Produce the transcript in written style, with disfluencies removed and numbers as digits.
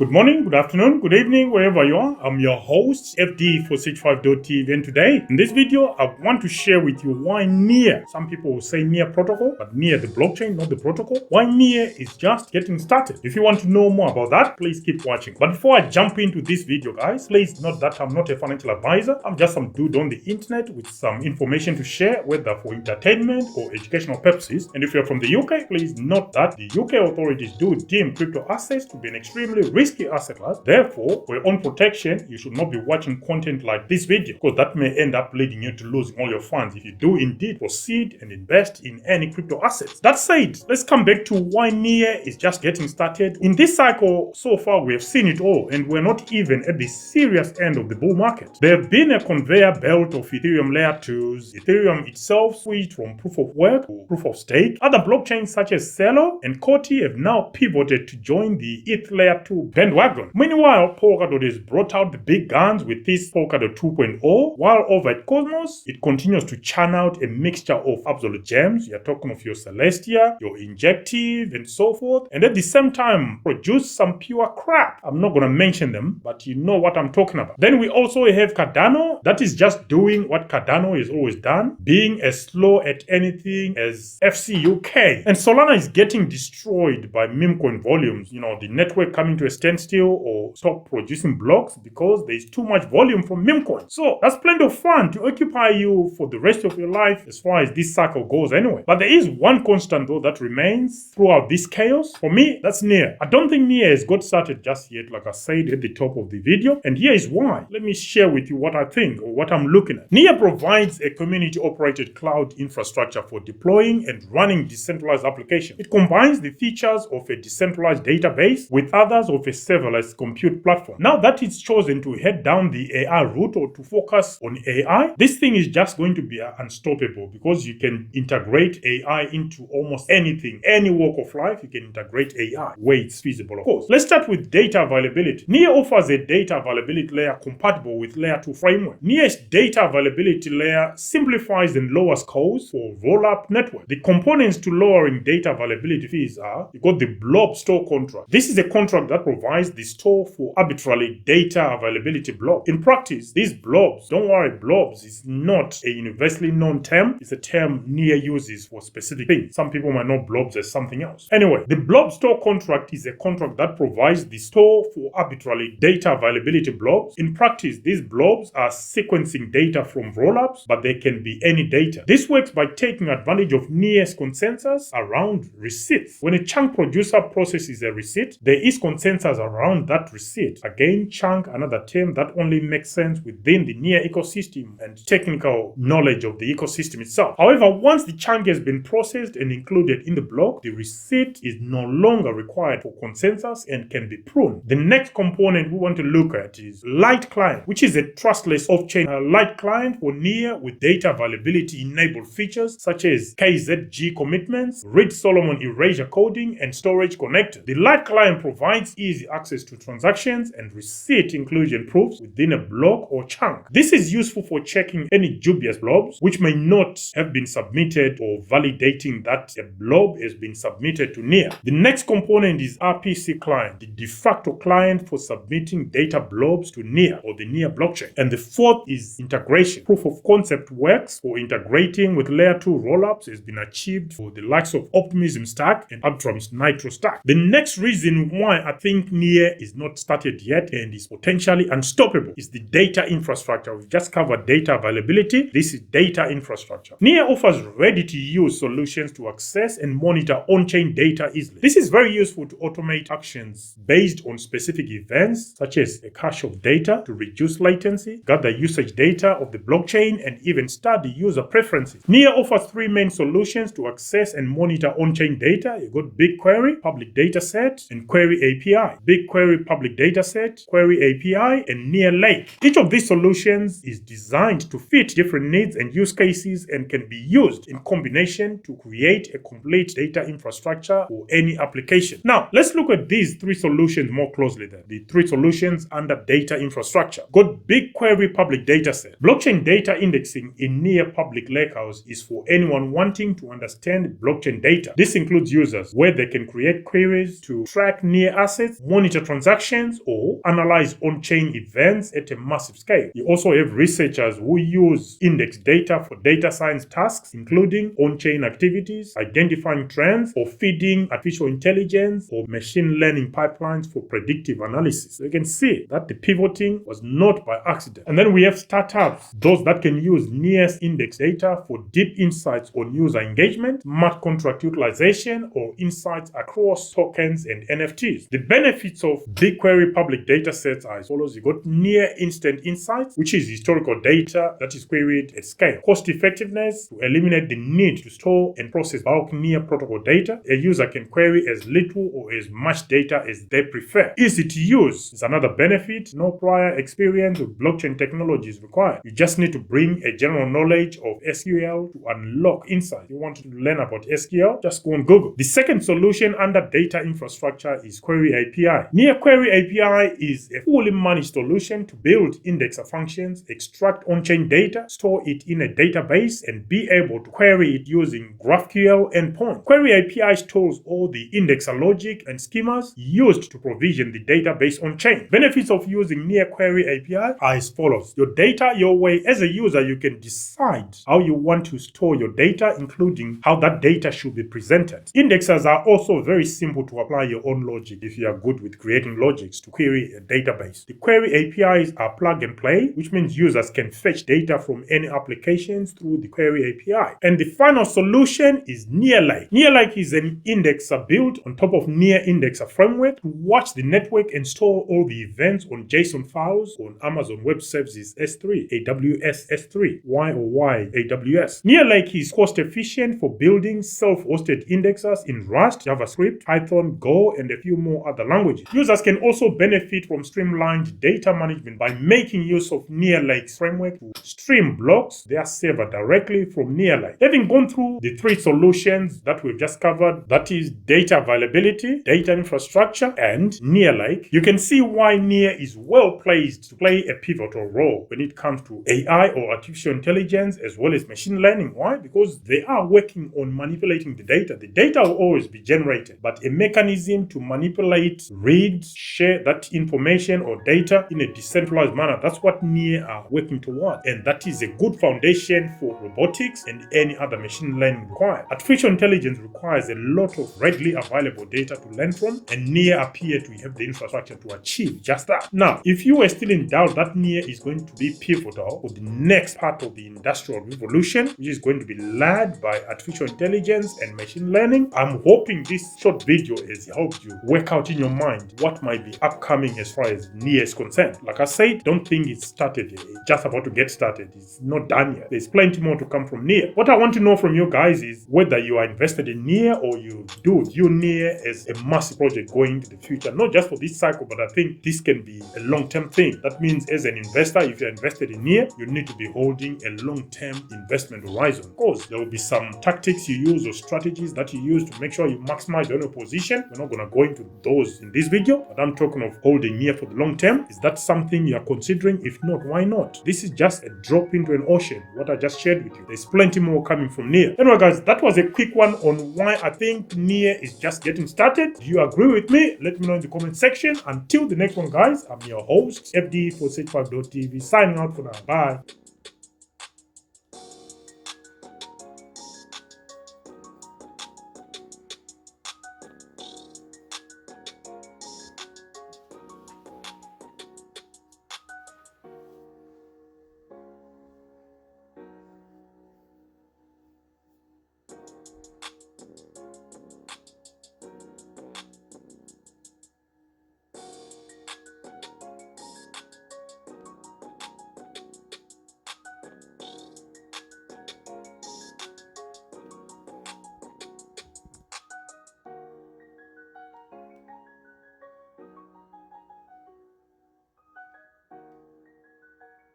Good morning, good afternoon, good evening, wherever you are. I'm your host, FD465.tv, and today, in this video, I want to share with you why NEAR, some people will say NEAR protocol, but NEAR the blockchain, not the protocol, why NEAR is just getting started. If you want to know more about that, please keep watching. But before I jump into this video, guys, please note that I'm not a financial advisor. I'm just some dude on the internet with some information to share, whether for entertainment or educational purposes. And if you're from the UK, please note that the UK authorities do deem crypto assets to be an extremely risky asset class. Therefore, for your own protection, you should not be watching content like this video, because that may end up leading you to losing all your funds if you do indeed proceed and invest in any crypto assets. That said, let's come back to why NEAR is just getting started. In this cycle, so far we have seen it all, and we're not even at the serious end of the bull market. There have been a conveyor belt of Ethereum layer 2s. Ethereum itself switched from proof of work to proof of stake. Other blockchains such as Celo and Coti have now pivoted to join the ETH layer 2 bandwagon. Meanwhile, Polkadot has brought out the big guns with this Polkadot 2.0, while over at Cosmos, it continues to churn out a mixture of absolute gems. You're talking of your Celestia, your Injective, and so forth, and at the same time, produce some pure crap. I'm not going to mention them, but you know what I'm talking about. Then we also have Cardano, that is just doing what Cardano has always done, being as slow at anything as FCUK. And Solana is getting destroyed by meme coin volumes, the network coming to a standstill or stop producing blocks because there's too much volume from meme coins. So that's plenty of fun to occupy you for the rest of your life as far as this cycle goes anyway. But there is one constant though that remains throughout this chaos. For me, that's NEAR. I don't think NEAR has got started just yet, like I said at the top of the video, and here is why. Let me share with you what I think or what I'm looking at. NEAR provides a community-operated cloud infrastructure for deploying and running decentralized applications. It combines the features of a decentralized database with others of a serverless compute platform. Now that it's chosen to head down the AI route or to focus on AI, this thing is just going to be unstoppable, because you can integrate AI into almost anything, any walk of life. You can integrate AI where it's feasible, of course. Let's start with data availability. NEAR offers a data availability layer compatible with layer 2 framework. NEAR's data availability layer simplifies and lowers costs for roll-up network. The components to lowering data availability fees are, you got the blob store contract. This is a contract that provides the store for arbitrarily data availability block. In practice, these blobs, don't worry, blobs is not a universally known term. It's a term NEAR uses for specific things. Some people might know blobs as something else. Anyway, the blob store contract is a contract that provides the store for arbitrarily data availability blobs. In practice, these blobs are sequencing data from rollups, but they can be any data. This works by taking advantage of NEAR's consensus around receipts. When a chunk producer processes a receipt, there is consensus around that receipt. Again, chunk, another term that only makes sense within the NEAR ecosystem and technical knowledge of the ecosystem itself. However, once the chunk has been processed and included in the block, the receipt is no longer required for consensus and can be pruned. The next component we want to look at is light client, which is a trustless off-chain light client for NEAR with data availability enabled features such as KZG commitments, Reed-Solomon erasure coding, and storage connectors. The light client provides easy access to transactions and receipt inclusion proofs within a block or chunk. This is useful for checking any dubious blobs which may not have been submitted or validating that a blob has been submitted to NEAR. The next component is RPC client, the de facto client for submitting data blobs to NEAR or the NEAR blockchain. And the fourth is integration. Proof of concept works for integrating with layer 2 rollups has been achieved for the likes of Optimism Stack and Arbitrum Nitro Stack. The next reason why I think NEAR is not started yet and is potentially unstoppable is the data infrastructure. We've just covered data availability. This is data infrastructure. NEAR offers ready-to-use solutions to access and monitor on-chain data easily. This is very useful to automate actions based on specific events, such as a cache of data to reduce latency, gather usage data of the blockchain, and even study user preferences. NEAR offers three main solutions to access and monitor on-chain data. You got BigQuery, public dataset, and Query API. BigQuery, public dataset, Query API, and NEAR Lake. Each of these solutions is designed to fit different needs and use cases and can be used in combination to create a complete data infrastructure for any application. Now, let's look at these three solutions more closely then. The three solutions under data infrastructure. Got BigQuery public dataset. Blockchain data indexing in NEAR public lakehouse is for anyone wanting to understand blockchain data. This includes users where they can create queries to track NEAR assets monitor transactions or analyze on-chain events at a massive scale. You also have researchers who use index data for data science tasks, including on-chain activities, identifying trends, or feeding artificial intelligence or machine learning pipelines for predictive analysis. So you can see that the pivoting was not by accident. And then we have startups, those that can use near index data for deep insights on user engagement, smart contract utilization, or insights across tokens and NFTs. The benefits of BigQuery public data sets are as follows. You got near instant insights, which is historical data that is queried at scale. Cost effectiveness to eliminate the need to store and process bulk near protocol data. A user can query as little or as much data as they prefer. Easy to use is another benefit. No prior experience with blockchain technology is required. You just need to bring a general knowledge of SQL to unlock insights. If you want to learn about SQL, just go on Google. The second solution under data infrastructure is Query API. Near Query API is a fully managed solution to build indexer functions, extract on-chain data, store it in a database, and be able to query it using GraphQL endpoint. Query API stores all the indexer logic and schemas used to provision the database on-chain. Benefits of using Near Query API are as follows. Your data your way. As a user, you can decide how you want to store your data, including how that data should be presented. Indexers are also very simple to apply your own logic if you are good with creating logics to query a database. The query APIs are plug and play, which means users can fetch data from any applications through the query API. And the final solution is Nearlake. Nearlake is an indexer built on top of Near Indexer framework to watch the network and store all the events on JSON files on Amazon Web Services S3, AWS S3, Y AWS. Nearlake is cost efficient for building self-hosted indexers in Rust, JavaScript, Python, Go, and a few more other languages. Users can also benefit from streamlined data management by making use of Nearlake's framework to stream blocks their server directly from Nearlake. Having gone through the three solutions that we've just covered, that is data availability, data infrastructure, and Nearlake, you can see why Near is well placed to play a pivotal role when it comes to AI or artificial intelligence as well as machine learning. Why? Because they are working on manipulating the data. The data will always be generated, but a mechanism to manipulate, read, share that information or data in a decentralized manner, that's what Near are working towards. And that is a good foundation for robotics and any other machine learning required. Artificial intelligence requires a lot of readily available data to learn from, and Near appear to have the infrastructure to achieve just that. Now, if you are still in doubt that Near is going to be pivotal for the next part of the industrial revolution, which is going to be led by artificial intelligence and machine learning, I'm hoping this short video has helped you work out in your mind what might be upcoming as far as Near is concerned. Like I said, don't think it's started yet. It's just about to get started. It's not done yet. There's plenty more to come from Near. What I want to know from you guys is whether you are invested in Near or you do view Near as a massive project going into the future, not just for this cycle, but I think this can be a long-term thing. That means as an investor, if you're invested in Near, you need to be holding a long-term investment horizon. Of course, there will be some tactics you use or strategies that you use to make sure you maximize your position. We're not going to go into those in this video, but I'm talking of holding Near for the long term. Is that something you are considering? If not, why not? This is just a drop into an ocean, what I just shared with you. There's plenty more coming from Near. Anyway, guys, that was a quick one on why I think Near is just getting started. Do you agree with me? Let me know in the comment section. Until the next one, guys, I'm your host, FD for Sage5.tv, signing out for now. Bye.